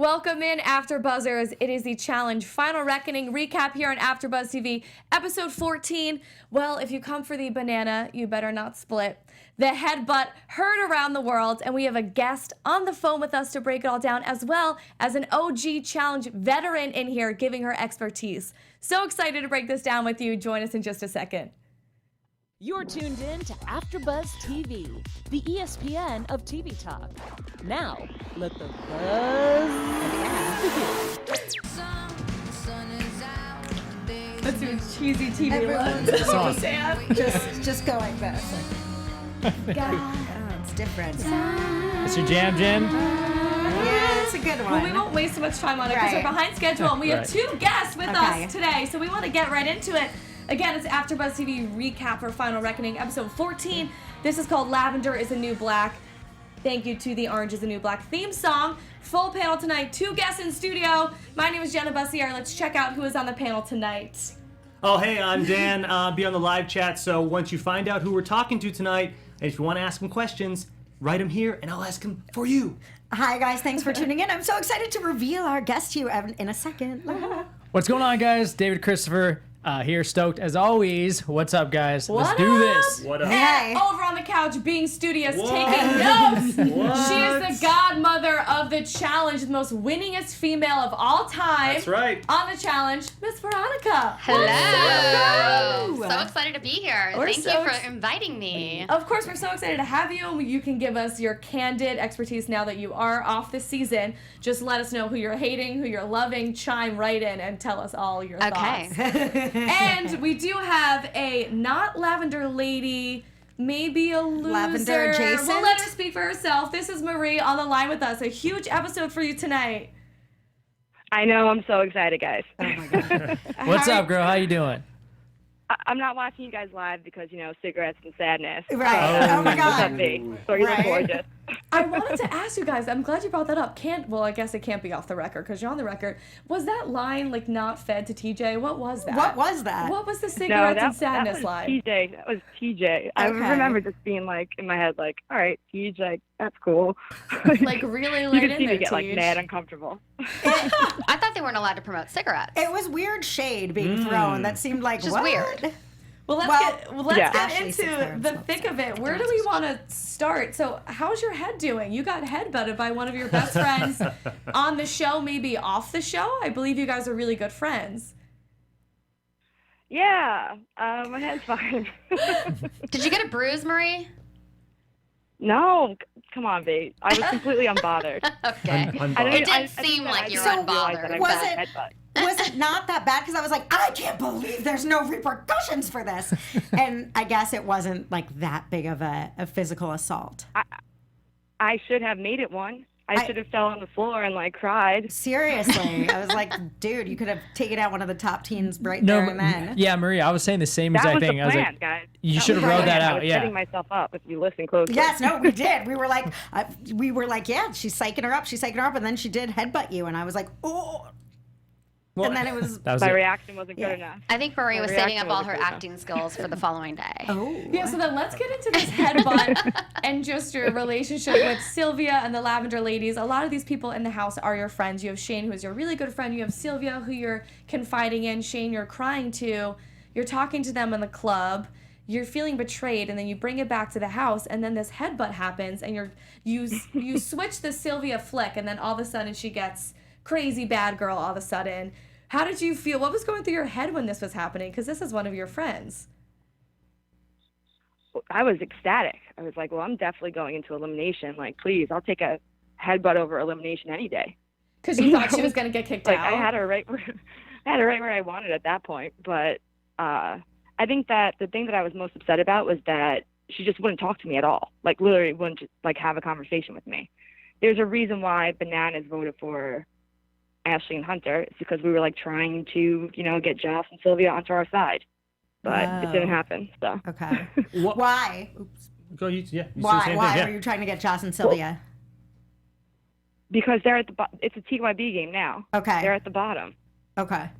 Welcome in, AfterBuzzers. It is the Challenge Final Reckoning recap here on AfterBuzz TV, episode 14. Well, if you come for the banana, you better not split. The headbutt heard around the world, and we have a guest on the phone with us to break it all down, as well as an OG Challenge veteran in here giving her expertise. So excited to break this down with you. Join us in just a second. You're tuned in to AfterBuzz TV, the ESPN of TV talk. Now, let the buzz begin. Let's do a cheesy TV look. Just go like this. It's different. It's your jam, Jim? Yeah, it's a good one. Well, we won't waste so much time on it because we're behind schedule, and we have two guests with us today, so we want to get right into it. Again, it's AfterBuzz TV recap for Final Reckoning, episode 14. This is called Lavender is the New Black. Thank you to the Orange is the New Black theme song. Full panel tonight, two guests in studio. My name is Jenna Bussiere. Let's check out who is on the panel tonight. Oh, hey, I'm Dan. Be on the live chat, so once you find out who we're talking to tonight, and if you want to ask them questions, write them here, and I'll ask them for you. Hi, guys. Thanks for tuning in. I'm so excited to reveal our guest to you in a second. What's going on, guys? David Christopher here, stoked as always. What's up, guys? What Let's do up? this. What up? And over on the couch, being studious, taking notes. What? She is the godmother of the challenge, the most winningest female of all time. That's right. On the challenge, Miss Veronica. Hello. What's up? So excited to be here. We're Thank so you for inviting me. Of course, we're so excited to have you. You can give us your candid expertise now that you are off the season. Just let us know who you're hating, who you're loving. Chime right in and tell us all your thoughts. And we do have a not Lavender Lady, maybe a loser. Lavender adjacent. We'll let her speak for herself. This is Marie on the line with us. A huge episode for you tonight. I know, I'm so excited, guys. Oh my God. What's up, girl? How you doing? I'm not watching you guys live because, cigarettes and sadness. Right. Oh my What's up, God. B? So you look gorgeous. I wanted to ask you guys, I'm glad you brought that up. Well, I guess it can't be off the record because you're on the record. Was that line, not fed to TJ? What was that? What was that? What was the No, cigarettes and sadness that was line? TJ. That was TJ. I Okay. remember just being, in my head, all right, TJ, that's cool. Really you laid could in see there, me get, Tej. mad uncomfortable. I thought they weren't allowed to promote cigarettes. It was weird shade being thrown. That seemed like, Just what? weird. Well, let's Yeah. get Ashley sits there into and the smokes thick of it. Where do we want to start? So, how's your head doing? You got headbutted by one of your best friends on the show, maybe off the show. I believe you guys are really good friends. Yeah, my head's fine. Did you get a bruise, Marie? No, come on, B. I was completely unbothered. Okay. Unbothered. It did I seem think like that you I were didn't realize that I unbothered. Was got it- a headbutt. Was it not that bad? Because I was like, I can't believe there's no repercussions for this. And I guess it wasn't that big of a physical assault. I should have made it one. I should have fell on the floor and cried. Seriously. I was like, dude, you could have taken out one of the top teens right there and then. Yeah, Marie, I was saying the same That exact was thing. the I was plan, like, guys. you That should have was the wrote that plan. out. I was Yeah. setting myself up if you listen closely. Yes, no, we did. We were like, yeah, she's psyching her up, and then she did headbutt you, and I was like, oh. Well, And then it was, That was My it. reaction wasn't good enough. I think Marie was My saving reaction up all wasn't her good enough. acting skills for the following day. oh. Yeah, so then let's get into this headbutt and just your relationship with Sylvia and the Lavender Ladies. A lot of these people in the house are your friends. You have Shane, who's your really good friend. You have Sylvia, who you're confiding in. Shane, you're crying to. You're talking to them in the club. You're feeling betrayed, and then you bring it back to the house, and then this headbutt happens, and you switch the Sylvia flick, and then all of a sudden she gets crazy bad girl all of a sudden. How did you feel? What was going through your head when this was happening? Because this is one of your friends. I was ecstatic. I was like, well, I'm definitely going into elimination. Please, I'll take a headbutt over elimination any day. Because you thought she was going to get kicked out? I had her right where I wanted at that point. But I think that the thing that I was most upset about was that she just wouldn't talk to me at all. Literally wouldn't just, have a conversation with me. There's a reason why Bananas voted for Ashley and Hunter. It's because we were trying to, get Joss and Sylvia onto our side. But it didn't happen. So Okay. What? Why? Oops. Go, you said the Why? same Why thing, were you trying to get Joss and Sylvia? because they're at the it's a TYB game now. Okay. They're at the bottom. Okay.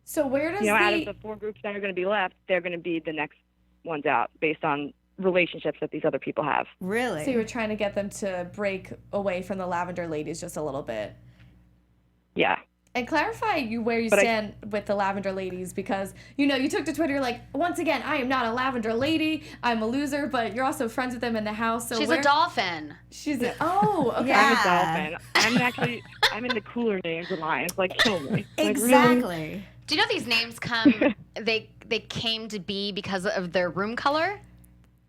So where does Out of the 4 groups that are going to be left, they're going to be the next ones out based on relationships that these other people have. Really? So you were trying to get them to break away from the Lavender Ladies just a little bit. yeah. And clarify where you But stand with the Lavender Ladies, because you took to Twitter like, once again, I am not a Lavender Lady, I'm a loser, but you're also friends with them in the house. So She's a dolphin. She's a okay. Yeah. I'm a dolphin. I'm in the cooler names alliance. Like, kill me. Like, really? Exactly. Do you know these names come? they came to be because of their room color.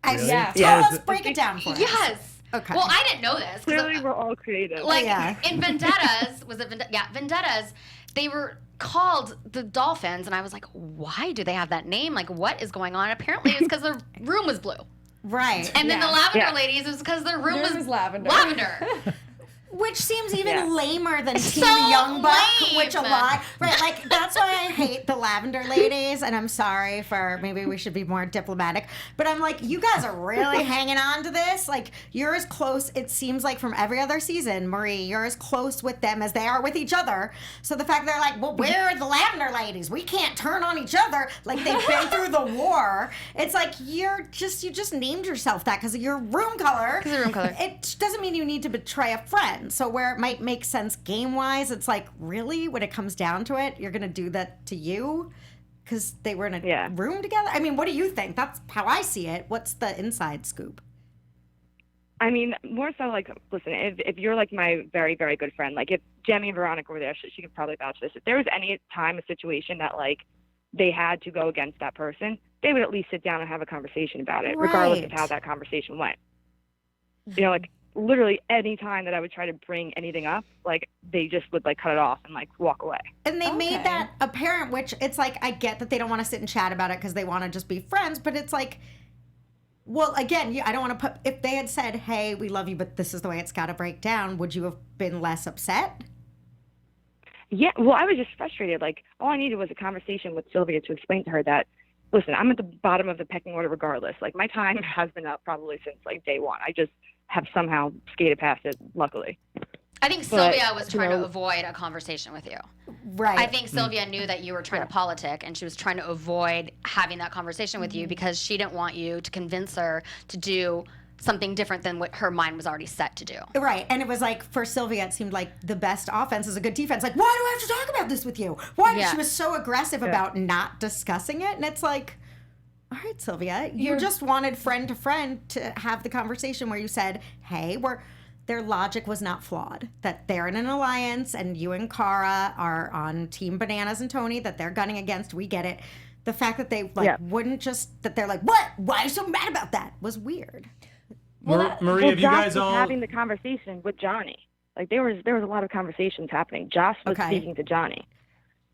Yeah. Tell us, break it down for us. Yes. Okay. Well, I didn't know this. 'Cause Clearly, we're all creative. like Yeah. in Vendettas, Vendettas, they were called the Dolphins, and I was like, why do they have that name? Like, what is going on? Apparently, it's because their room was blue. Right. And then the Yeah. Lavender Yeah. Ladies is because their room Theirs was is lavender. lavender. Which seems even Yeah. lamer than Team so Young Buck, lame. which a lot. Right, like that's why I hate the Lavender Ladies, and I'm sorry for maybe we should be more diplomatic. But I'm like, you guys are really hanging on to this. Like you're as close, it seems like from every other season, Marie, you're as close with them as they are with each other. So the fact they're like, well, we're the Lavender Ladies. We can't turn on each other. Like they've been through the war. It's like you just named yourself that because of your room color. Because of your room color. It doesn't mean you need to betray a friend. So where it might make sense game-wise, it's like, really, when it comes down to it, you're going to do that to you? Because they were in a room together? I mean, what do you think? That's how I see it. What's the inside scoop? I mean, more so like, listen, if you're like my very, very good friend, like if Jamie and Veronica were there, she could probably vouch for this. If there was any time, a situation that like they had to go against that person, they would at least sit down and have a conversation about it, regardless of how that conversation went. You know, like literally any time that I would try to bring anything up, like they just would like cut it off and like walk away. And they made that apparent, which it's like, I get that they don't want to sit and chat about it because they want to just be friends, but it's like, well, again, I don't want to put, if they had said, hey, we love you, but this is the way it's got to break down, would you have been less upset? Yeah, well, I was just frustrated. Like, all I needed was a conversation with Sylvia to explain to her that, listen, I'm at the bottom of the pecking order regardless. Like, my time has been up probably since, like, day one. I just have somehow skated past it, luckily. I think Sylvia was trying to avoid a conversation with you. Right. I think Sylvia knew that you were trying to politic, and she was trying to avoid having that conversation with you because she didn't want you to convince her to do something different than what her mind was already set to do. Right. And it was like, for Sylvia, it seemed like the best offense is a good defense. Like, why do I have to talk about this with you? Why? She was so aggressive about not discussing it. And it's like, all right, Sylvia, you just wanted friend to friend to have the conversation where you said, hey, their logic was not flawed, that they're in an alliance and you and Cara are on Team Bananas and Tony, that they're gunning against. We get it. The fact that they wouldn't just, that they're like, what? Why are you so mad about that? Was weird. Marie, have you Josh guys was all having the conversation with Johnny? Like there was a lot of conversations happening. Josh was speaking to Johnny,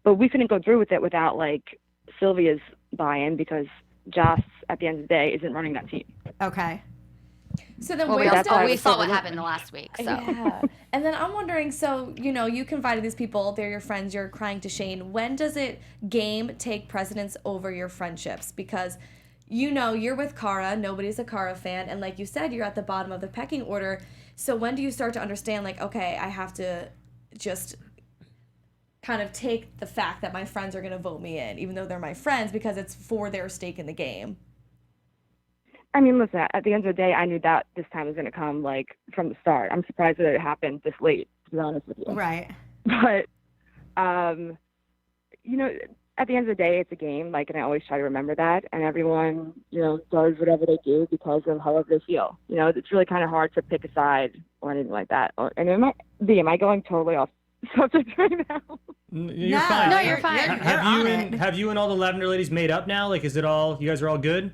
but we couldn't go through with it without like Sylvia's buy-in because Josh, at the end of the day, isn't running that team. Okay. So then Well, we saw what overlooking. happened the last week. So. Yeah. And then I'm wondering, so, you confided these people, they're your friends, you're crying to Shane. When does game take precedence over your friendships? Because, you're with Cara, nobody's a Cara fan, and like you said, you're at the bottom of the pecking order. So when do you start to understand, like, okay, I have to just kind of take the fact that my friends are going to vote me in, even though they're my friends, because it's for their stake in the game? I mean, listen, at the end of the day, I knew that this time was going to come, like, from the start. I'm surprised that it happened this late, to be honest with you. Right. But, at the end of the day, it's a game, like, and I always try to remember that. And everyone, does whatever they do because of however they feel. It's really kind of hard to pick a side or anything like that. And am I going totally off subject right now? You're fine. No, you're fine. Have you and all the Lavender Ladies made up now? Like, is it all, you guys are all good?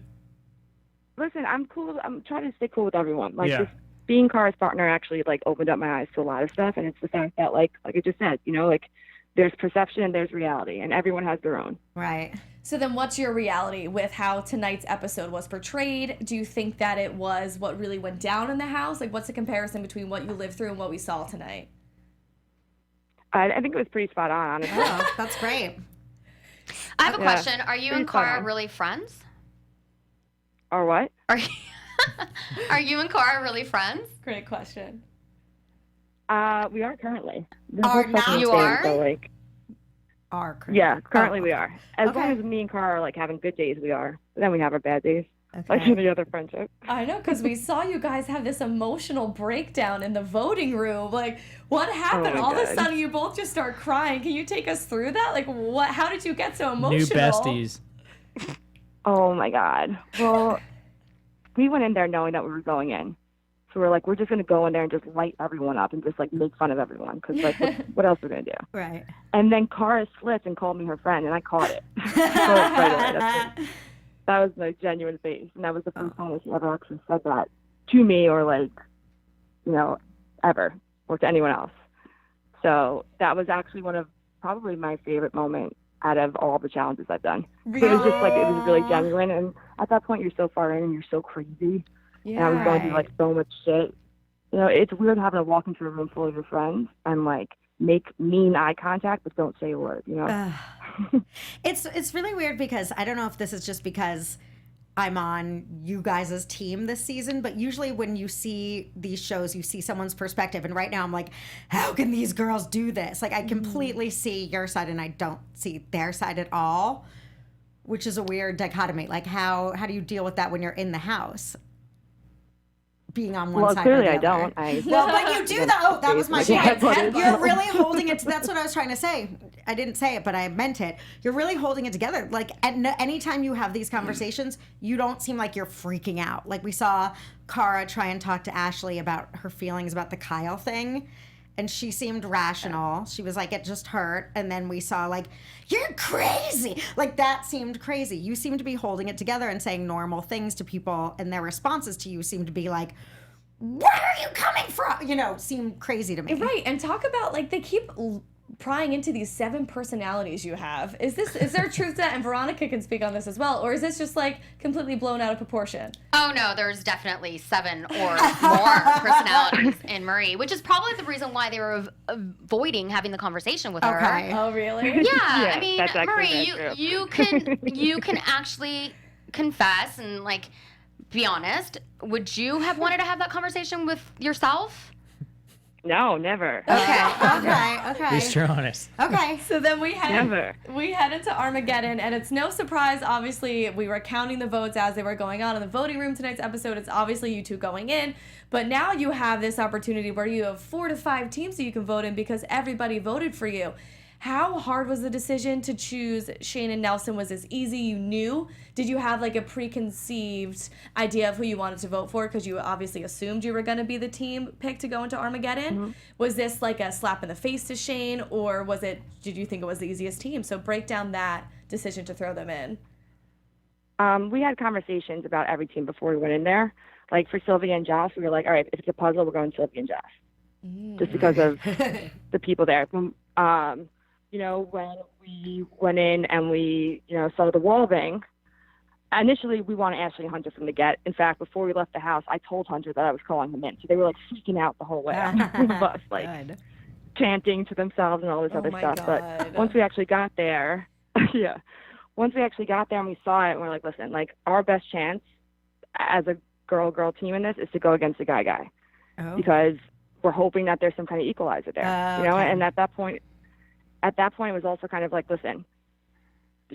Listen, I'm cool. I'm trying to stay cool with everyone. Like, just being Cara's partner actually, like, opened up my eyes to a lot of stuff. And it's the fact that, like I just said, like, there's perception and there's reality, and everyone has their own. Right. So then what's your reality with how tonight's episode was portrayed? Do you think that it was what really went down in the house? Like, what's the comparison between what you lived through and what we saw tonight? I think it was pretty spot on, honestly. Oh, that's great. I have a question. Are you and spot Cara on. really friends? Or what? Are you and Cara really friends? Great question. We are currently. Are now? You are? So, like, Are yeah, currently we are. As Okay. long as me and Cara are, like, having good days, we are. Then we have our bad days. like any other friendship. I know, because we saw you guys have this emotional breakdown in the voting room. Like, what happened? my All of a God. sudden, you both just start crying. Can you take us through that? Like, what? How did you get so emotional? New besties. Oh my God. Well, we went in there knowing that we were going in. So we're like, we're just going to go in there and just light everyone up and just like make fun of everyone. Because like, what else are we going to do? Right. And then Cara slipped and called me her friend, and I caught it. So right away, that was my genuine face. And that was the first time that she ever actually said that to me or like, ever, or to anyone else. So that was actually one of probably my favorite moments out of all the challenges I've done. Really? It was just like, it was really genuine. And at that point, you're so far in and you're so crazy. Yeah. And I was going through like so much shit. It's weird having to walk into a room full of your friends and like make mean eye contact, but don't say a word, It's really weird because I don't know if this is just because I'm on you guys' team this season, but usually when you see these shows, you see someone's perspective. And right now I'm like, how can these girls do this? Like I completely see your side and I don't see their side at all, which is a weird dichotomy. Like how do you deal with that when you're in the house? Being on one side clearly or the I other. don't. Well, but you do though. That was my Yeah, point. You're really holding it. That's what I was trying to say. I didn't say it, but I meant it. You're really holding it together. Like anytime you have these conversations, you don't seem like you're freaking out. Like we saw Cara try and talk to Ashley about her feelings about the Kyle thing. And she seemed rational. She was like, it just hurt. And then we saw like, you're crazy. Like that seemed crazy. You seem to be holding it together and saying normal things to people. And their responses to you seem to be like, where are you coming from? Seem crazy to me. Right. And talk about, like, they keep prying into these 7 personalities you have. Is there truth to that? And Veronica can speak on this as well. Or is this just like completely blown out of proportion? Oh no, there's definitely 7 or more personalities in Marie, which is probably the reason why they were avoiding having the conversation with her. Okay. Oh, really? Yeah, Yeah, I mean, that's actually Marie, very you can actually confess and like be honest. Would you have wanted to have that conversation with yourself? No, never. Okay. At least you're honest. Okay. So then we Never. head into Armageddon, and it's no surprise, obviously, we were counting the votes as they were going on in the voting room tonight's episode. It's obviously you two going in, but now you have this opportunity where you have 4 to 5 teams that you can vote in because everybody voted for you. How hard was the decision to choose Shane and Nelson? Was this easy? You knew? Did you have like a preconceived idea of who you wanted to vote for? Because you obviously assumed you were going to be the team picked to go into Armageddon. Mm-hmm. Was this like a slap in the face to Shane, or did you think it was the easiest team? So break down that decision to throw them in. We had conversations about every team before we went in there. Like for Sylvia and Josh, we were like, all right, if it's a puzzle, we're going Sylvia and Josh. Just because of the people there. When we went in and we, saw the wall thing, initially we wanted Ashley and Hunter from the get. In fact, before we left the house, I told Hunter that I was calling him in. So they were like freaking out the whole way on the bus, like chanting to themselves and all this other stuff. God. But once we actually got there, once we actually got there and we saw it, and we're like, listen, like our best chance as a girl team in this is to go against the guy. Because we're hoping that there's some kind of equalizer there, okay. And at that point, it was also kind of like, listen,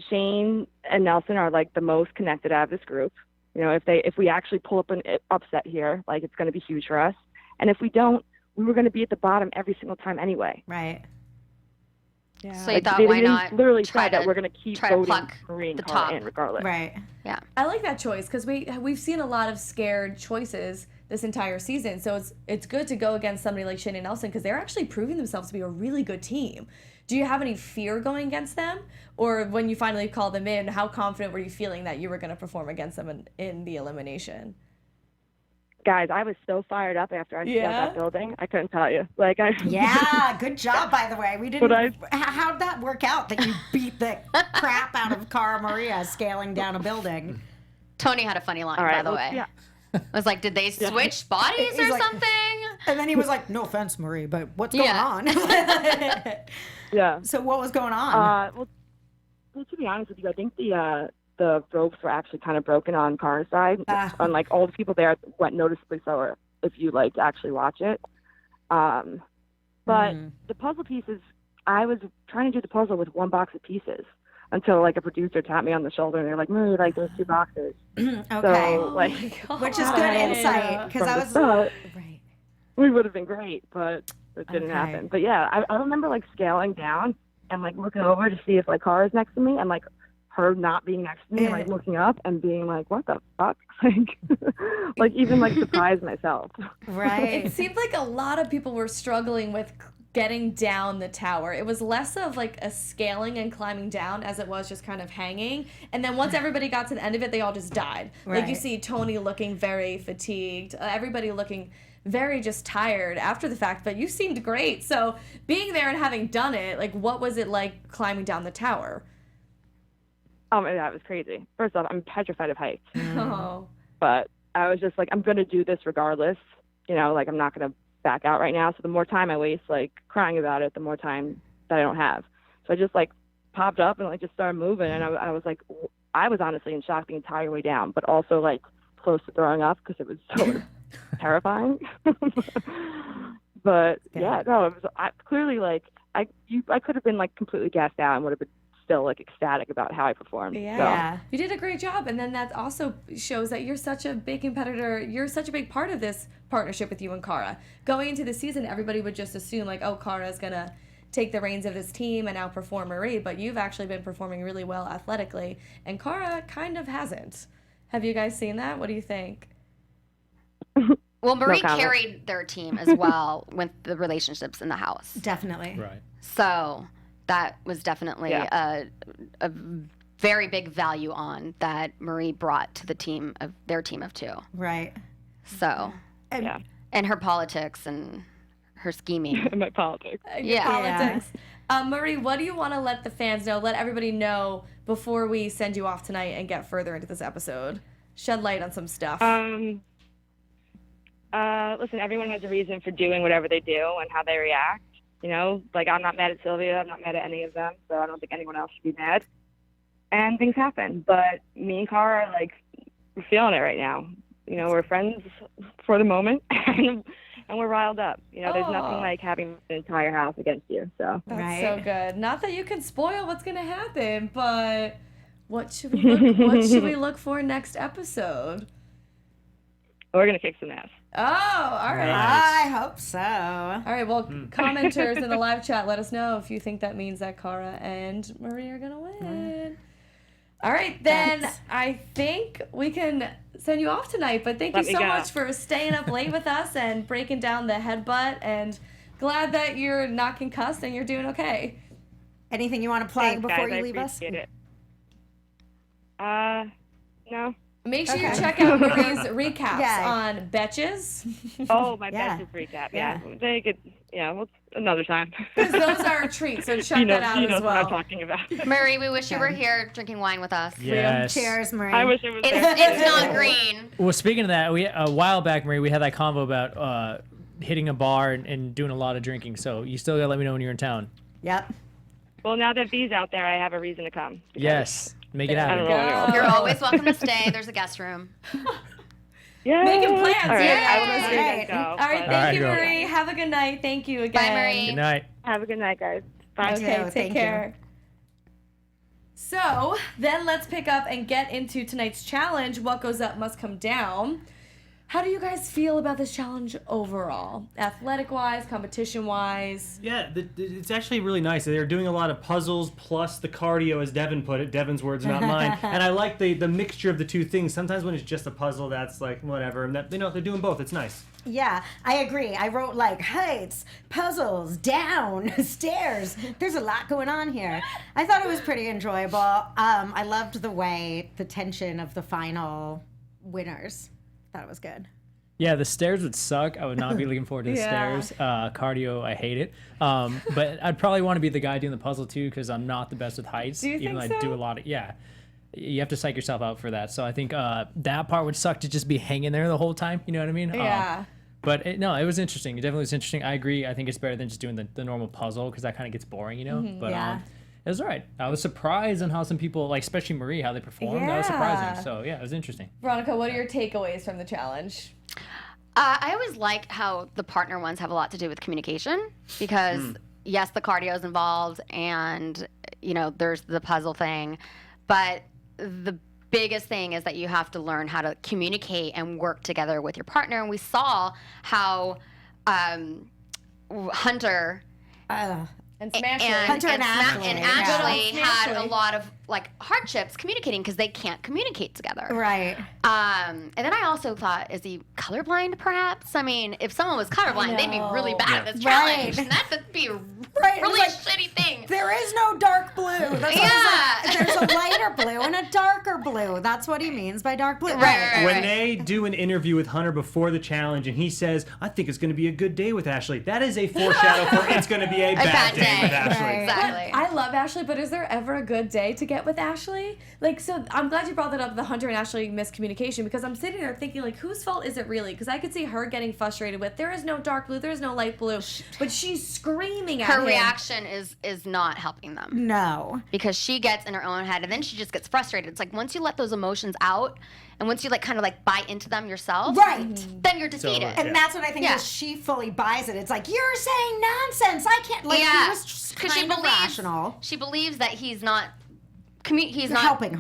Shane and Nelson are like the most connected out of this group. If we actually pull up an upset here, like it's going to be huge for us. And if we don't, we were going to be at the bottom every single time anyway. Right. Yeah. So you thought, they why not literally try said to that we're going to keep try to voting pluck Marie and the Cara top. in regardless. Right. Yeah. I like that choice because we've seen a lot of scared choices this entire season. So it's good to go against somebody like Shane and Nelson because they're actually proving themselves to be a really good team. Do you have any fear going against them? Or when you finally called them in, how confident were you feeling that you were going to perform against them in the elimination? Guys, I was so fired up after I saw that building. I couldn't tell you. Yeah, good job, by the way. We didn't. How'd that work out that you beat the crap out of Cara Maria scaling down a building? Tony had a funny line, by the way. Yeah. I was like, did they switch bodies He's or like- something? And then he was like, no offense, Marie, but what's going on? Yeah. So what was going on? Well, to be honest with you, I think the ropes were actually kind of broken on Cara's side. Unlike all the people there went noticeably slower if you actually watch it. But the puzzle pieces, I was trying to do the puzzle with one box of pieces. until like a producer tapped me on the shoulder and they're like, Marie, like there's 2 boxes. Okay. So like, Which is good insight because from I the was start, right. we would have been great, but it didn't Okay. happen. But yeah, I remember like scaling down and like looking over to see if like Cara's next to me and like her not being next to me and like looking up and being like, what the fuck? Like even like surprised myself. Right. It seemed like a lot of people were struggling with getting down the tower. It was less of like a scaling and climbing down as it was just kind of hanging. And then once everybody got to the end of it, they all just died. Like you Right. see Tony looking very fatigued, everybody looking very just tired after the fact, but you seemed great. So being there and having done it, like what was it like climbing down the tower? Yeah, it was crazy. First off, I'm petrified of heights, Oh. but I was just like, I'm going to do this regardless. You know, like I'm not going to back out right now. So the more time I waste like crying about it, the more time that I don't have. So I just like popped up and like just started moving. And I was like, I was honestly in shock the entire way down, but also like close to throwing up because it was so terrifying. But yeah, no, it was clearly like I could have been like completely gassed out and would have been still like ecstatic about how I performed. Yeah. You did a great job. And then that also shows that you're such a big competitor. You're such a big part of this partnership with you and Cara. Going into the season, everybody would just assume like, oh, Cara's going to take the reins of this team and outperform Marie. But you've actually been performing really well athletically. And Cara kind of hasn't. Have you guys seen that? What do you think? Well, Marie comment. carried their team as well with the relationships in the house. Definitely. Right. So that was definitely a very big value on that Marie brought to the team of their team of 2. Right. So, Yeah. and her politics and her scheming. My politics. Your politics. Marie, what do you want to let the fans know, let everybody know before we send you off tonight and get further into this episode? Shed light on some stuff. Listen, everyone has a reason for doing whatever they do and how they react. You know, like I'm not mad at Sylvia. I'm not mad at any of them. So I don't think anyone else should be mad. And things happen. But me and Cara, like, we're feeling it right now. You know, we're friends for the moment and we're riled up. You know, there's nothing like having the entire house against you. So That's so good. Not that you can spoil what's going to happen, but what should we look for next episode? we're going to kick some ass. Oh, all right. I hope so. All right, well, commenters in the live chat, let us know if you think that means that Cara and Marie are going to win. All right, then I think we can send you off tonight, but thank you so much for staying up late with us and breaking down the headbutt, and glad that you're not concussed and you're doing okay. Anything you want to plug Thanks, before guys. you leave I us? appreciate it. No. Make sure you check out Marie's recaps on Betches. Oh, my Betches recap. Yeah. They could, well, another time. Because those are a treat, so check that out as what well. I'm talking about. Marie, we wish you were here drinking wine with us. Yes. Cheers, Marie. I wish it was It's not green. Well, speaking of that, a while back, Marie, we had that convo about hitting a bar and doing a lot of drinking. So you still gotta let me know when you're in town. Yep. Well, now that B's out there, I have a reason to come. Yes. Make it I happen. don't know. You're always welcome to stay. There's a guest room. Yeah. Making plans. All right. Yay. I will let you guys go. All right, but- thank you, girl. Marie. Have a good night. Thank you again. Bye, Marie. Good night. Have a good night, guys. Bye. Okay, too. take Thank care. So then let's pick up and get into tonight's challenge. What goes up must come down. How do you guys feel about this challenge overall? Athletic-wise, competition-wise? Yeah, it's actually really nice. They're doing a lot of puzzles plus the cardio, as Devin put it. Devin's words, not mine. And I like the mixture of the two things. Sometimes when it's just a puzzle, that's like whatever. And that, they're doing both. It's nice. Yeah, I agree. I wrote like heights, puzzles, down, stairs. There's a lot going on here. I thought it was pretty enjoyable. I loved the tension of the final winners. Thought it was good. Yeah, the stairs would suck. I would not be looking forward to the stairs. Cardio, I hate it. But I'd probably want to be the guy doing the puzzle too, because I'm not the best with heights. Do you even think though I do so? a lot of you have to psych yourself out for that. So I think that part would suck to just be hanging there the whole time. You know what I mean? Yeah. But it was interesting. It definitely was interesting. I agree. I think it's better than just doing the normal puzzle because that kind of gets boring, you know? But yeah. it was all right. I was surprised on how some people, like especially Marie, how they performed. That was surprising. So yeah, it was interesting. Veronica, what are your takeaways from the challenge? I always like how the partner ones have a lot to do with communication because, yes, the cardio is involved and there's the puzzle thing. But the biggest thing is that you have to learn how to communicate and work together with your partner. And we saw how Hunter And Smash Hunter and Ashley. Ashley had a lot of hardships communicating because they can't communicate together. Right. And then I also thought, is he colorblind perhaps? I mean, if someone was colorblind, they'd be really bad at this challenge. And that would be a really shitty thing. There is no dark blue. There's a lighter blue and a darker blue. That's what he means by dark blue. Right. When they do an interview with Hunter before the challenge and he says, I think it's going to be a good day with Ashley, that is a foreshadow for it's going to be a bad day with Ashley. Right. Exactly. I love Ashley, but is there ever a good day to get with Ashley? So I'm glad you brought that up, the Hunter and Ashley miscommunication, because I'm sitting there thinking, whose fault is it really? Because I could see her getting frustrated with, there is no dark blue, there is no light blue, but she's screaming at him. Her reaction is not helping them. No. Because she gets in her own head and then she just gets frustrated. It's like once you let those emotions out and once you kind of buy into them yourself, then you're defeated. And that's what I think is she fully buys it. It's like, you're saying nonsense. I can't, he was just kind of rational. She believes that he's not helping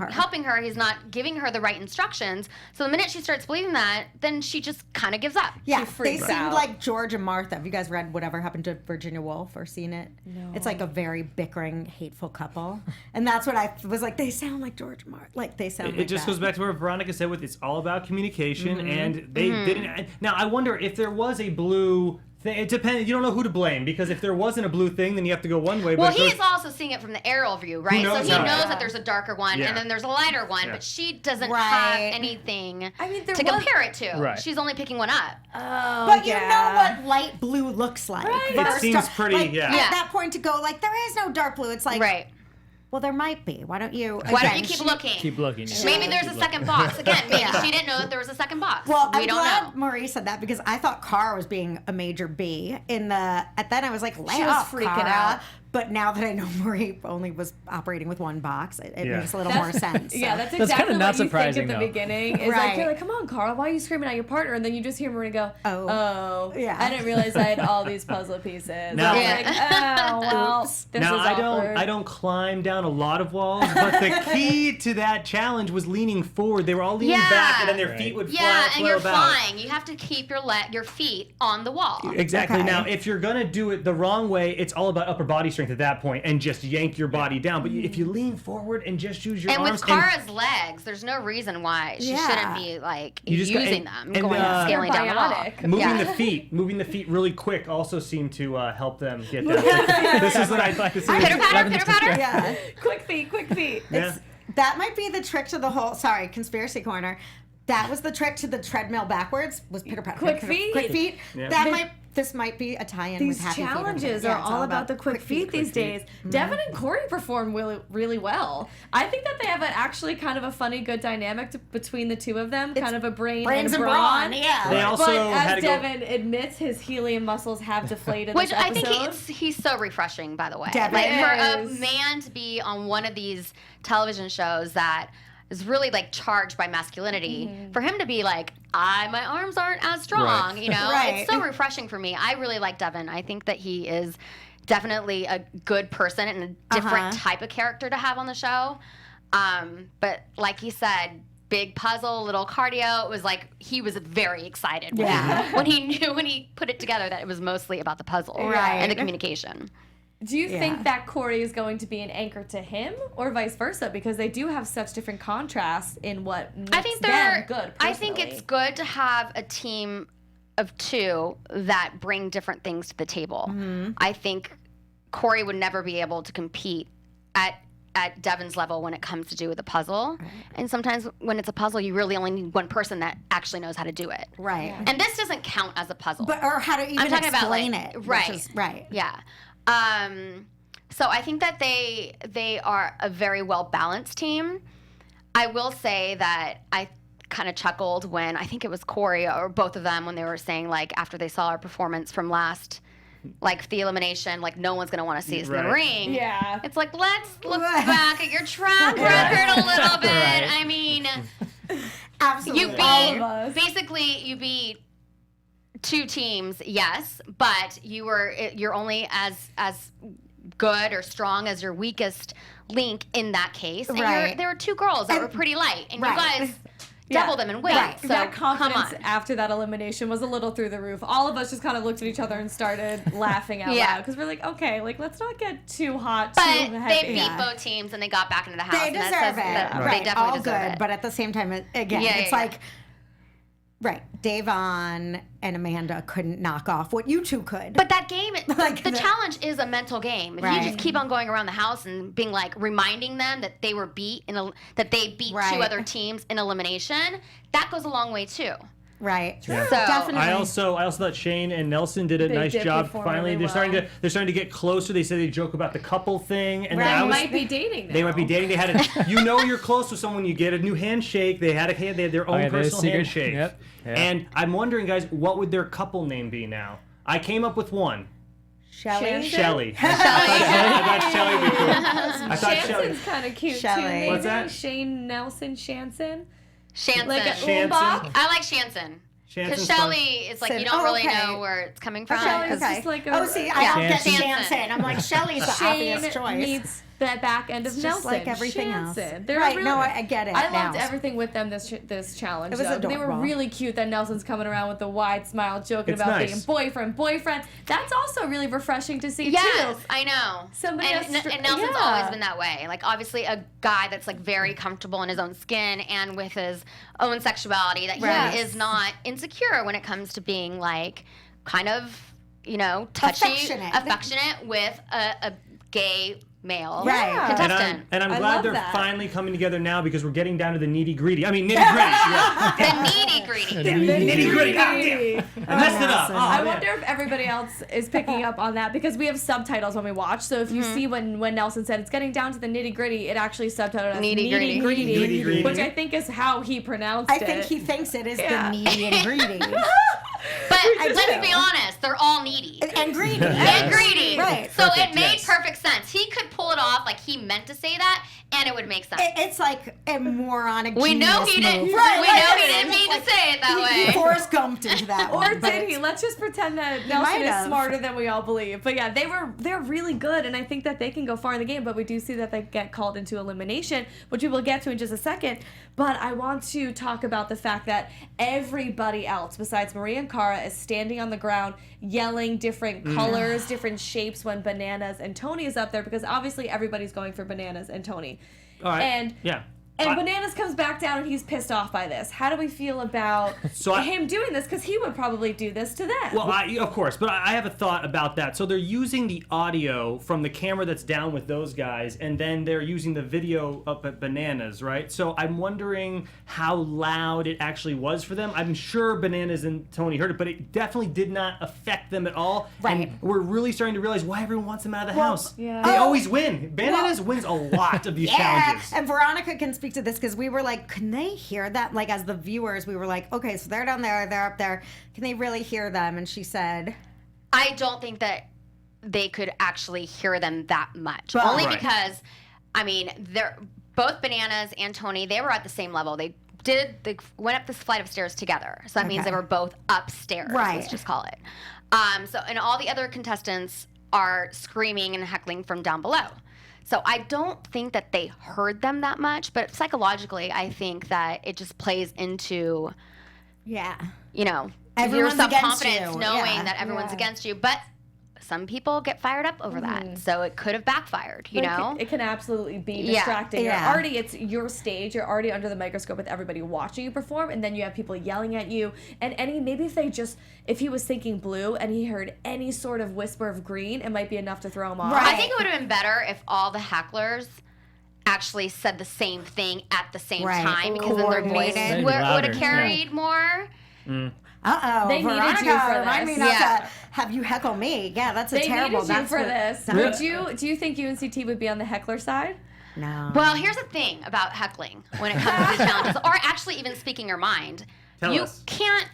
her. He's not giving her the right instructions. So the minute she starts believing that, then she just kind of gives up. Yeah, freaks they seemed out. like George and Martha. Have you guys read Whatever Happened to Virginia Woolf or seen it? No. It's like a very bickering, hateful couple. And that's what I was like, they sound like George and Martha. They sound like It just that. goes back to what Veronica said with it's all about communication, and they didn't. Now, I wonder if there was a blue thing. It depends. You don't know who to blame, because if there wasn't a blue thing, then you have to go one way. Well, but he's also seeing it from the aerial view, right? So he knows that there's a darker one and then there's a lighter one, but she doesn't have anything to compare it to. Right. She's only picking one up. Oh, But you know what light blue looks like. Right. It seems pretty, At that point to go, there is no dark blue. It's like, Right. well, there might be. Why don't you Keep looking? Keep looking. Yeah. Maybe there's a second box. Again, maybe she didn't know that there was a second box. Well, we I'm don't glad know. Marie said that, because I thought Cara was being a major B then I was like, lay She was off, freaking Cara. out. But now that I know Marie only was operating with one box, it makes a little more sense. So. Yeah, that's That's exactly kinda not what you surprising, think at the though. beginning. Is Right. you're like, come on, Carl, why are you screaming at your partner? And then you just hear Marie go, Oh. Yeah. I didn't realize I had all these puzzle pieces. Now- I was like, oh, well, this Now is awkward. I don't climb down a lot of walls, but the key to that challenge was leaning forward. They were all leaning back, and then their feet would and flow you're about. flying. You have to keep your feet on the wall. Exactly. Okay. Now, if you're gonna do it the wrong way, it's all about upper body strength at that point, and just yank your body down. But if you lean forward and just use your And arms, with Cara's legs, there's no reason why she shouldn't be You just got- using and- them, and, scaling down the wall. Bionic. moving the feet really quick also seemed to help them get there. This is what I'd like to see. Pitter patter. Yeah. Quick feet. Yeah. That might be the trick to the whole. Sorry, conspiracy corner. That was the trick to the treadmill backwards. Was pitter patter. Quick feet? Quick feet. Yeah. This might be a tie-in These with Happy Feet. challenges Yeah, are it's all about the quick feet these days. Devin and Corey perform really, really well. I think that they have actually kind of a funny, good dynamic between the two of them. Kind of a brains and brawn. Yeah. They also But had to as go. Devin admits, his helium muscles have deflated. Which this I think episode. he's so refreshing, by the way. Devin For a is. man to be on one of these television shows that is really charged by masculinity, for him to be like, my arms aren't as strong, Right. Right. It's so refreshing for me. I really like Devin. I think that he is definitely a good person and a different type of character to have on the show. But like he said, big puzzle, little cardio. It was he was very excited when he put it together that it was mostly about the puzzle and the communication. Do you think that Corey is going to be an anchor to him, or vice versa? Because they do have such different contrasts in what makes I think them good. I think it's good to have a team of two that bring different things to the table. Mm-hmm. I think Corey would never be able to compete at Devin's level when it comes to do with a puzzle. Right. And sometimes when it's a puzzle, you really only need one person that actually knows how to do it. Right. And this doesn't count as a puzzle. Or how to even I'm talking explain about it. Right. Which is, right. Yeah. So I think that they are a very well balanced team. I will say that I kind of chuckled when I think it was Corey or both of them when they were saying after they saw our performance from last the elimination, no one's gonna want to see us in the ring. Yeah. It's let's look back at your track record a little bit. Right. I mean, Absolutely. you beat two teams, yes, but you're only as good or strong as your weakest link in that case. And Right. there were 2 girls that were pretty light, and you guys double them in weight. That, So that come confidence on. after that elimination was a little through the roof. All of us just kind of looked at each other and started laughing out loud because we're like, okay, like let's not get too hot, But too they heavy. beat both teams and they got back into the house. They and deserve that says it. that Right. They definitely All deserve good. it. But at the same time, again, Yeah, it's yeah, like, right, Davon and Amanda couldn't knock off what you two could. But that game, Like the the- challenge is a mental game. If you Right. just keep on going around the house and being like reminding them that they were beat that they beat 2 Right. other teams in elimination, that goes a long way too. right. So Definitely. I also thought Shane and Nelson did a They nice did job. perform Finally, really they're starting to get closer. They said they joke about the couple thing, and then Right. I They was, might be dating now. They might be dating. They had you're close with someone. You get a new handshake. They had their own yeah, they had a personal secret- handshake. yep, yeah. And I'm wondering, guys, what would their couple name be now? I came up with one. Shelley. Shelly. I thought Shelly would be cool. I thought Shelly. Shanson's kind of cute Shelley. too. Maybe. What's that? Shane Nelson Shanson. Shanson. Like a Shanson. Umbach. I like Shanson. Because Shanson's fun. Shelly is like, Sin- you don't really okay. know where it's coming from. Shelly is Okay. just like oh, see, I don't get Shanson. Shanson. I'm like, Shelley's the obvious Shane choice. meets the back end of It's Nelson. just like everything else. Shanson. They're Right, really- no, I get it I now. loved everything with them this challenge. It was though. They were adorable. really cute that Nelson's coming around with the wide smile, joking It's about nice. being boyfriend. That's also really refreshing to see Yes, too. I know. Somebody and, else- and Nelson's yeah. always been that way. Like, obviously, a guy that's like very comfortable in his own skin and with his own sexuality. That Right. he is not insecure when it comes to being like, kind of, touchy, affectionate with a gay male Right. Yeah. contestant. And I'm I glad love they're that. finally coming together now because we're getting down to the nitty gritty. I mean, nitty gritty. Yeah. The needy greedy. Nitty gritty. I messed it up. Oh, I man. wonder if everybody else is picking up on that because we have subtitles when we watch. So if you see when Nelson said it's getting down to the nitty gritty, it actually subtitled as Nitty-gritty. Nitty-gritty. which I think is how he pronounced I it. think he thinks it is Yeah. the needy and greedy. But just let's do. be honest, they're all needy. and greedy. And greedy. Right. So Perfect, it made yes. perfect sense. He could pull it off like he meant to say that, and it would make sense. It's like a moronic We know genius he didn't. move. We Right, know right. he didn't mean to say it that He way. Forrest Gumped into that Or one. but did he? Let's just pretend that might Nelson is have. smarter than we all believe. But yeah, they're really good, and I think that they can go far in the game. But we do see that they get called into elimination, which we will get to in just a second. But I want to talk about the fact that everybody else besides Maria and Cara is standing on the ground yelling different colors, different shapes when Bananas and Tony is up there because obviously everybody's going for Bananas and Tony. All right. And yeah. And I- Bananas comes back down and he's pissed off by this. How do we feel about him doing this? Because he would probably do this to them. Well, of course, but I have a thought about that. So they're using the audio from the camera that's down with those guys, and then they're using the video up at Bananas, right? So I'm wondering how loud it actually was for them. I'm sure Bananas and Tony heard it, but it definitely did not affect them at all. Right. And we're really starting to realize why everyone wants them out of the house. yeah. They always win. Bananas wins a lot of these challenges. And Veronica can speak to this because we were like, can they hear that? Like, as the viewers, we were like, okay, so they're down there, they're up there. Can they really hear them? And she said, I don't think that they could actually hear them that much. Well, Only Right. because, I mean, they're both Bananas and Tony, they were at the same level. They went up this flight of stairs together. So that means Okay. they were both upstairs. Right. Let's just call it. And all the other contestants are screaming and heckling from down below. So I don't think that they heard them that much, but psychologically, I think that it just plays into, yeah. your Everyone's against self-confidence you. knowing Yeah. that everyone's Yeah. against you. But some people get fired up over that. So it could have backfired, you know? It can absolutely be Yeah. distracting. Yeah. It's your stage. You're already under the microscope with everybody watching you perform, and then you have people yelling at you. And maybe if he was thinking blue and he heard any sort of whisper of green, it might be enough to throw him off. Right. I think it would have been better if all the hecklers actually said the same thing at the same Right. time, because then their voice Coordinated. would Louder, have carried more. Uh-oh. They needed Veronica, you for remind this. me not Yeah. to have you heckle me. Yeah, that's a They terrible. needed you That's for what- this. that's- Do you think UNCT would be on the heckler side? No. Well, here's the thing about heckling when it comes to these challenges, or actually even speaking your mind. Tell you us. can't,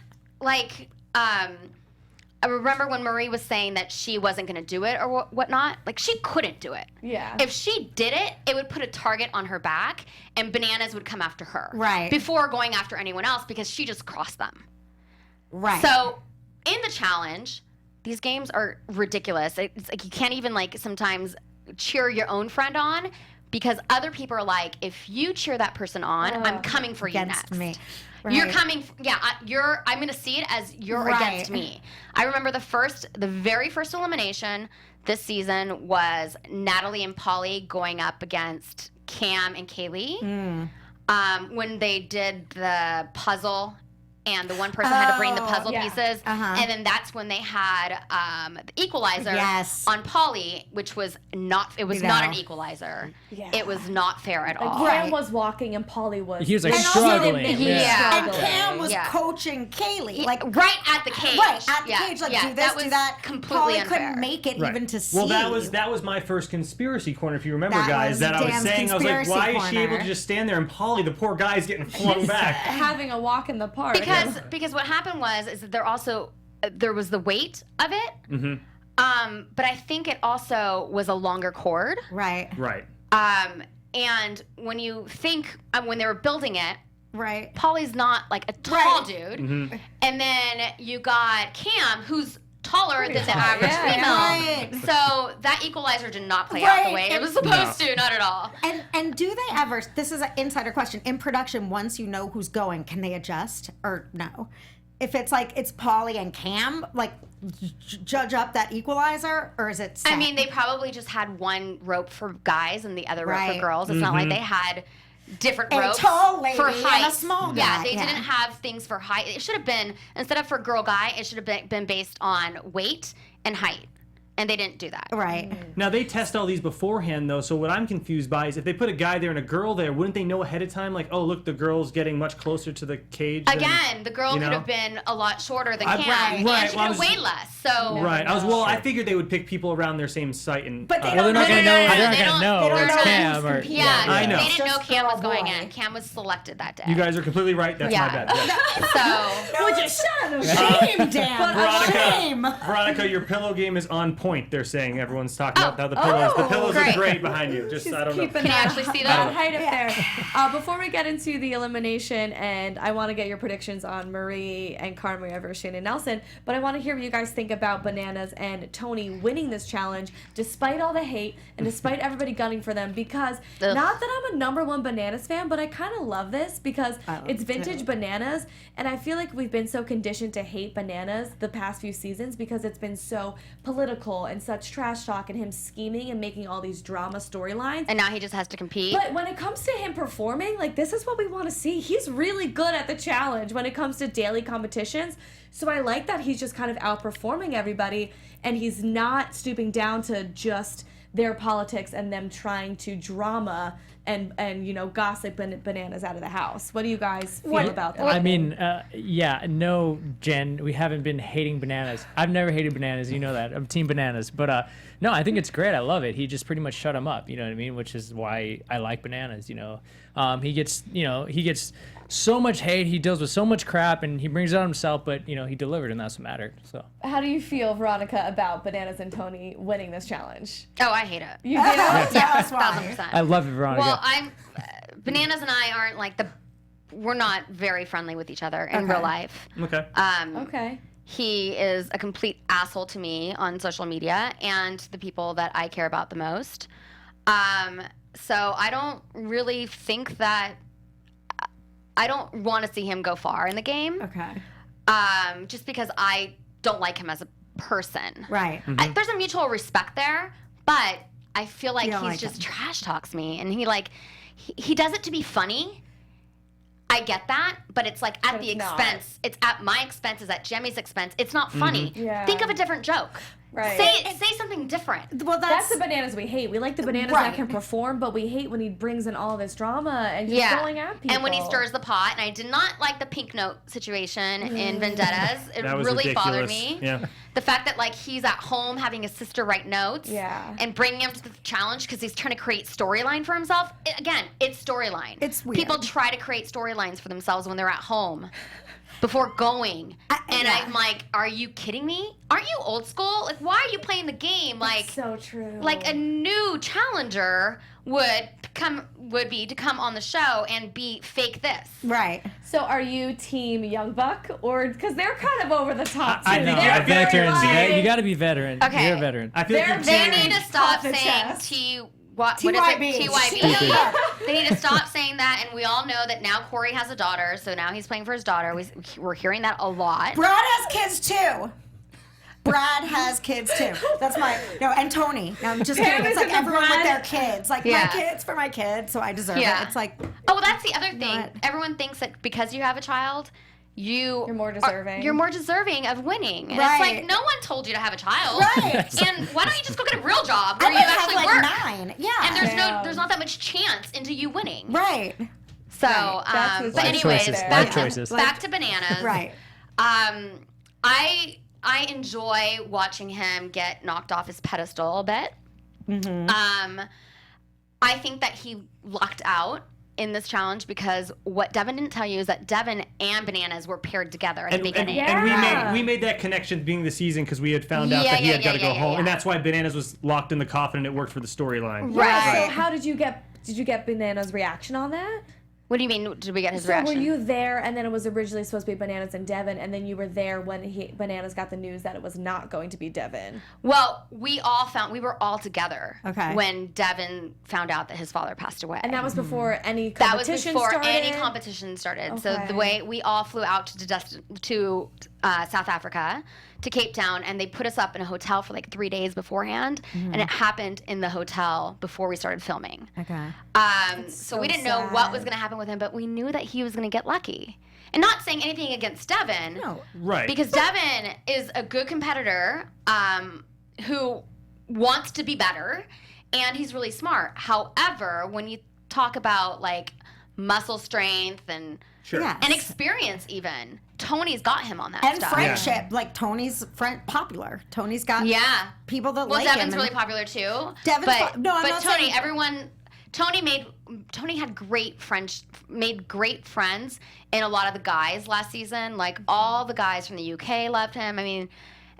I remember when Marie was saying that she wasn't going to do it or whatnot. Like, she couldn't do it. Yeah. If she did it, it would put a target on her back, and Bananas would come after her. Right. Before going after anyone else, because she just crossed them. right. So, in the challenge, these games are ridiculous. It's like you can't even like sometimes cheer your own friend on because other people are like, if you cheer that person on, I'm coming for you Against next. me. You're Right. coming. I'm going to see it as you're Right. against me. I remember the very first elimination this season was Natalie and Polly going up against Cam and Kaylee. When they did the puzzle. And the one person had to bring the puzzle pieces. And then that's when they had the equalizer on Polly, which was not an equalizer. Yeah. It was not fair at all. Cam was walking and Polly was. He was like And also struggling. And Cam was Yeah. coaching Kaylee, like right at the cage. right at the cage, like do this, that was do that. completely Polly unfair. couldn't make it Right. even to see. Well, that was my first conspiracy corner, if you remember, That guys. was That I was Dan's saying, I was like, why conspiracy is she able corner. to just stand there and Polly, the poor guy, is getting flung back? having a walk in the park. Because what happened was that there was the weight of it. But I think it also was a longer cord. right, Right. And when you think when they were building it, right. Polly's not like a tall Right. dude. Mm-hmm. And then you got Cam, who's taller than the tall. average Yeah. female. So that equalizer did not play out the Right. way it was supposed to, not at all. And do they ever? This is an insider question. In production, once you know who's going, can they adjust or no? If it's like it's Polly and Cam, like judge up that equalizer, or is it? Set? I mean, they probably just had one rope for guys and the other rope Right. for girls. It's not like they had different A ropes tall lady for and a height. small Yeah, guy, they yeah. didn't have things for height. It should have been, instead of for girl guy, it should have been based on weight and height. And they didn't do that. right. Now, they test all these beforehand, though, so what I'm confused by is if they put a guy there and a girl there, wouldn't they know ahead of time, like, oh, look, the girl's getting much closer to the cage than- Again, the girl you could know? have been a lot shorter than I- Cam, right, and right, she well, I could have was- weighed less. So Right. I figured they would pick people around their same site and... But they Well, they're not No, gonna no, know. no, no, They're not they gonna don't- know they don't it's know Cam who's or competing. yeah, I know. they didn't know Just Cam was girl, going boy. in. Cam was selected that day. You guys are completely right. That's my bad. Yes. So No, shame, Dan. Shame. Veronica, your pillow game is on point, they're saying. Everyone's talking about how the pillows. The pillows great. are great behind you. Just, I don't know. Keeping Can you that actually see that that? height up there. Before we get into the elimination, and I want to get your predictions on Marie and Cara Maria versus Shannon Nelson, but I want to hear what you guys think about Bananas and Tony winning this challenge despite all the hate and despite everybody gunning for them, because not that I'm a #1 Bananas fan, but I kind of love this because it's vintage Bananas, and I feel like we've been so conditioned to hate Bananas the past few seasons because it's been so political and such trash talk and him scheming and making all these drama storylines. and now he just has to compete. But when it comes to him performing, like, this is what we want to see. He's really good at the challenge when it comes to daily competitions. So I like that he's just kind of outperforming everybody, and he's not stooping down to just their politics and them trying to drama and you know, gossip Bananas out of the house. What do you guys feel about that? I mean, no, Jen, we haven't been hating Bananas. I've never hated Bananas, you know that. I'm Team Bananas. But no, I think it's great. I love it. He just pretty much shut him up, you know what I mean? Which is why I like Bananas, you know. He gets so much hate. He deals with so much crap, and he brings it on himself, but, you know, he delivered, and that's what mattered. So. How do you feel, Veronica, about Bananas and Tony winning this challenge? Oh, I hate it. You do? Yeah, That's why. 1,000%. I love it, Veronica. Well, Bananas and I aren't like we're not very friendly with each other in real life. Okay. Okay. He is a complete asshole to me on social media and the people that I care about the most. So I don't really think that I don't want to see him go far in the game. Okay. Just because I don't like him as a person. Right. There's a mutual respect there, but I feel like You don't he's like just him. trash talks me, and he does it to be funny. I get that, but it's like at But the it's not. expense. It's at my expense. It's at Jemmy's expense. It's not funny. Yeah. Think of a different joke. Right. Say something different. Well, That's the Bananas we hate. We like the Bananas Right. that can perform, but we hate when he brings in all this drama and just going at people. And when he stirs the pot, and I did not like the pink note situation in Vendettas. It That was really bothered ridiculous. me. Yeah. The fact that like he's at home having his sister write notes, Yeah. and bringing him to the challenge because he's trying to create storyline for himself. Again, it's storyline. It's weird. People try to create storylines for themselves when they're at home before going. And yeah. I'm like, are you kidding me? Aren't you old school? Like, why are you playing the game? Like, so true. like a new challenger would would be to come on the show and be fake this. Right. So are you team Young Buck or because they're kind of over the top too? I think They're you're very veterans. like- You got to be veteran. Okay. You're a veteran. I feel like you're They teaming- need to stop Off the saying chest. what is it? TYB. TYB. They need to stop saying that, and we all know that now Corey has a daughter, so now he's playing for his daughter. We're hearing that a lot. Brad has kids too. Brad has kids too. That's and Tony. No, I'm just kidding. Pam It's is like in the everyone with Brad- their kids. Like Yeah. my kids for my kids, so I deserve Yeah. it. It's like Oh, well, that's the other thing. what? Everyone thinks that because you have a child, you're more deserving. You're more deserving of winning, and Right. it's like no one told you to have a child. Right. And why don't you just go get a real job I where you might have actually like work? 9. Yeah. And Yeah. there's not that much chance into you winning. right. So, Right. That's what's but Life anyways, choices. there. Life back, choices. back to Bananas. Right. I enjoy watching him get knocked off his pedestal a bit. Mm-hmm. I think that he lucked out in this challenge because what Devin didn't tell you is that Devin and Bananas were paired together at the beginning. And Yeah. we made that connection being the season because we had found out that he had got to go home, and that's why Bananas was locked in the coffin, and it worked for the storyline. Right. So how did you get Banana's reaction on that? What do you mean? Did we get his So reaction? were you there, and then it was originally supposed to be Bananas and Devin, and then you were there when Bananas got the news that it was not going to be Devin? Well, we were all together Okay. when Devin found out that his father passed away. And that was before any That was competition before started? any competition started. So Okay. the way we all flew out to South Africa, to Cape Town, and they put us up in a hotel for like 3 days beforehand, and it happened in the hotel before we started filming. Okay. So we so didn't know what was sad. going to happen with him, but we knew that he was going to get lucky. And not saying anything against Devin, No. Right. because Devin is a good competitor who wants to be better, and he's really smart. However, when you talk about like muscle strength and Sure. Yes. and experience, even Tony's got him on that And stuff. friendship, like Tony's popular. Tony's got Yeah. people that Well, like Devin's him. really popular too. Devin's but no, I'm but not Tony, saying- Tony had made great friends in a lot of the guys last season. Like all the guys from the UK loved him. I mean,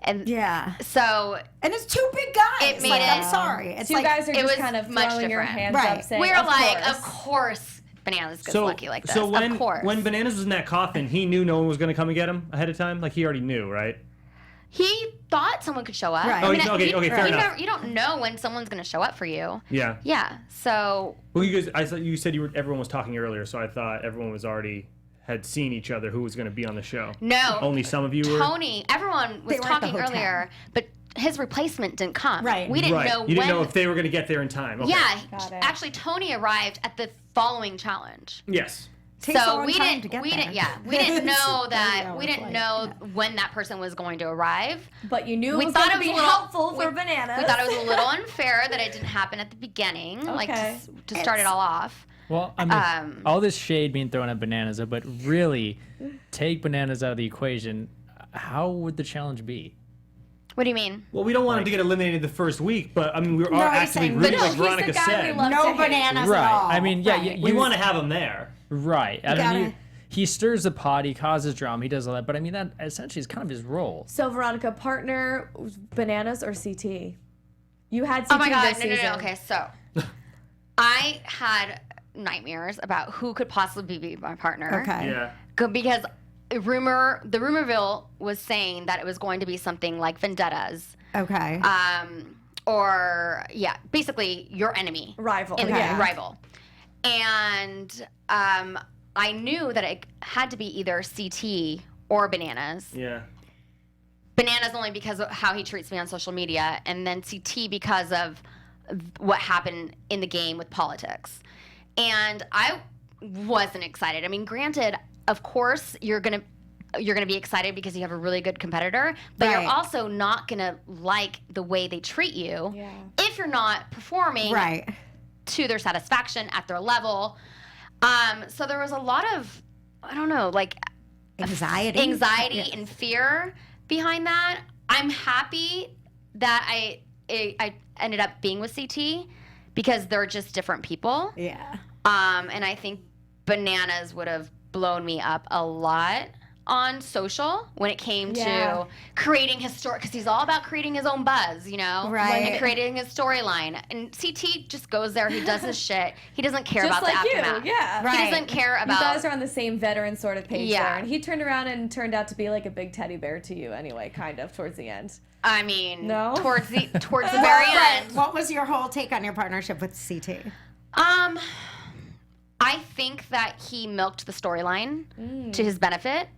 and Yeah. so And it's 2 big guys. It made like, it- I'm sorry. It's So you like guys are it just was kind of much throwing your different. hands Right. up saying, we're like, course. of course, Bananas gets So, lucky like this. so of course. when Bananas was in that coffin, he knew no one was going to come and get him ahead of time? Like, he already knew, right? he thought someone could show up. Right. Oh, I okay, fair enough. You don't know when someone's going to show up for you. Yeah. Yeah. So Well, you guys, I thought you said everyone was talking earlier, so I thought everyone was already had seen each other who was going to be on the show. no. Only some of you were. Tony, everyone was They were at the talking hotel. earlier, but his replacement didn't come. Right. We didn't Right. know You when. didn't know if they were going to get there in time. Okay. Yeah. Got it. Actually, Tony arrived at the following challenge. Yes. takes a So long we time didn't. to get We there. didn't. Yeah. We didn't know It's a that. 30-hour We didn't flight. know when that person was going to arrive. But you knew We it was thought going to it be was a little- helpful for we- Bananas. We thought it was a little unfair that it didn't happen at the beginning, like Okay. to start it all off. Well, I mean, all this shade being thrown at Bananas, but really, take Bananas out of the equation. How would the challenge be? What do you mean? Well, we don't want him to get eliminated the first week, but I mean, we are No, he's actively saying- rooting, But like he's the Veronica guy we said. love. No to hate. bananas Right. at all. I mean, yeah, Right. We want to have him there. Right. I gotta- mean, he stirs the pot, he causes drama, he does all that, but I mean, that essentially is kind of his role. So, Veronica, partner, Bananas or CT? You had CT Oh my god! this No, no, season. no. Okay, so I had nightmares about who could possibly be my partner. Okay. Yeah. Because the rumorville was saying that it was going to be something like vendettas, Okay. or yeah, basically your enemy, Rival. in the Okay. game, rival. And I knew that it had to be either CT or Bananas. Yeah. Bananas only because of how he treats me on social media, and then CT because of what happened in the game with politics. And I wasn't excited. I mean, granted, of course, you're gonna be excited because you have a really good competitor, but Right. you're also not gonna like the way they treat you Yeah. if you're not performing right. to their satisfaction at their level. So there was a lot of, I don't know, like Anxiety. anxiety and fear behind that. I'm happy that I ended up being with CT because they're just different people. Yeah. And I think Bananas would have blown me up a lot. on social when it came Yeah. to creating his story, because he's all about creating his own buzz, you know, Right. and creating his storyline. And CT just goes there, he does his shit. He doesn't care Just about like the you, aftermath. yeah. Right. He doesn't care You about. guys are on the same veteran sort of page Yeah. there. And he turned around and turned out to be like a big teddy bear to you anyway, kind of, towards the end. I mean, No? towards the very end. What was your whole take on your partnership with CT? I think that he milked the storyline to his benefit.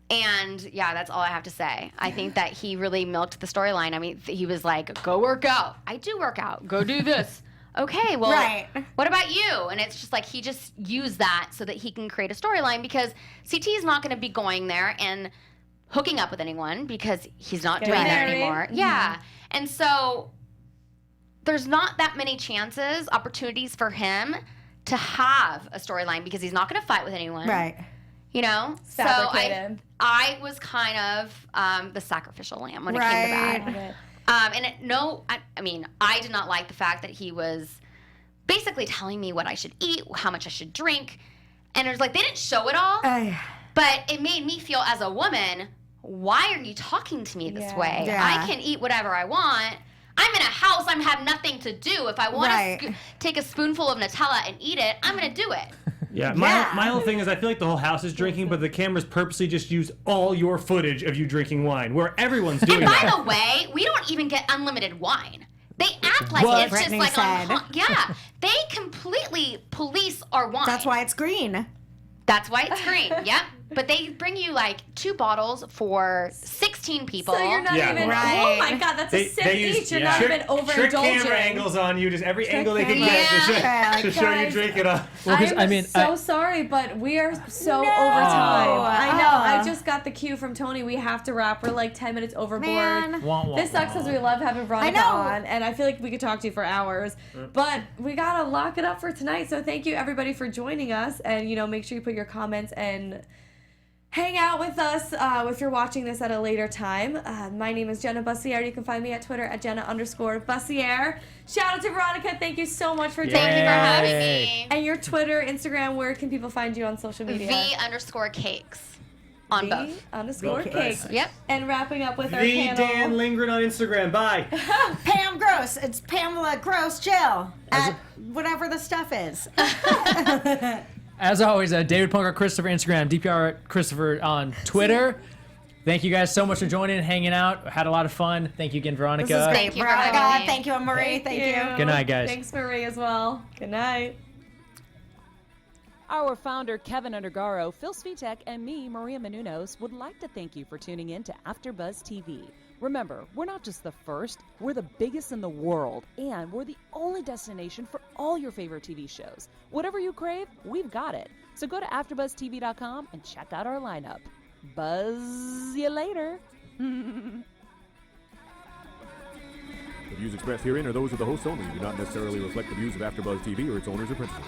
And yeah, that's all I have to say. I think that he really milked the storyline. I mean, he was like, go work out. I do work out. Go do this. Okay, well, Right. what about you? And it's just like he just used that so that he can create a storyline, because CT is not going to be going there and hooking up with anyone because he's not Getting doing that married. anymore. Yeah. And so there's not that many opportunities for him to have a storyline, because he's not going to fight with anyone. Right. You know? Fabricated. So I was kind of the sacrificial lamb when it came to that. Love it. I mean, I did not like the fact that he was basically telling me what I should eat, how much I should drink. And it was like, they didn't show it all, but it made me feel as a woman, why are you talking to me this Yeah. way? Yeah. I can eat whatever I want. I'm in a house, I have nothing to do. If I want to take a spoonful of Nutella and eat it, I'm going to do it. Yeah, my whole thing is I feel like the whole house is drinking, but the cameras purposely just use all your footage of you drinking wine, where everyone's doing And by that. the way, we don't even get unlimited wine. They act like What? it's just Brittany like said. yeah. They completely police our wine. That's why it's green. That's why it's green. Yep. But they bring you like 2 bottles for 16 people. So you're not Yeah. even, Right. oh my God, that's a sip each. You're not trick, even overindulging. trick camera angles on you, just every angle they can camera. get to show, Yeah. to show you Guys, drinking on. Well, 'cause, I'm so I- sorry, but we are so No. over time. I know. Oh. I just got the cue from Tony. We have to wrap. We're like 10 minutes overboard. Man. Wah, wah, This sucks wah. because we love having Veronica know. on, and I feel like we could talk to you for hours. But we gotta lock it up for tonight. So thank you everybody for joining us, and make sure you put your comments and hang out with us if you're watching this at a later time. My name is Jenna Bussiere. You can find me at Twitter at Jenna_Bussiere. Shout out to Veronica. Thank you so much for joining Thank you for having Yay. me. And your Twitter, Instagram, where can people find you on social media? V_cakes on both. _cakes. Yep. And wrapping up with our The panel. Dan Lindgren on Instagram. Bye. Pam Gross. It's Pamela Gross Jill at whatever the stuff is. As always, David Punker Christopher Instagram, DPR Christopher on Twitter. Thank you guys so much for joining and hanging out. Had a lot of fun. Thank you again, Veronica. This is great. Thank you for Veronica. having me. Thank you, Marie. Thank you. Good night, guys. Thanks, Marie, as well. Good night. Our founder, Kevin Undergaro, Phil Svitek, and me, Maria Menounos, would like to thank you for tuning in to AfterBuzz TV. Remember, we're not just the first, we're the biggest in the world, and we're the only destination for all your favorite TV shows. Whatever you crave, we've got it. So go to AfterBuzzTV.com and check out our lineup. Buzz you later. The views expressed herein are those of the hosts only and do not necessarily reflect the views of AfterBuzz TV or its owners or principals.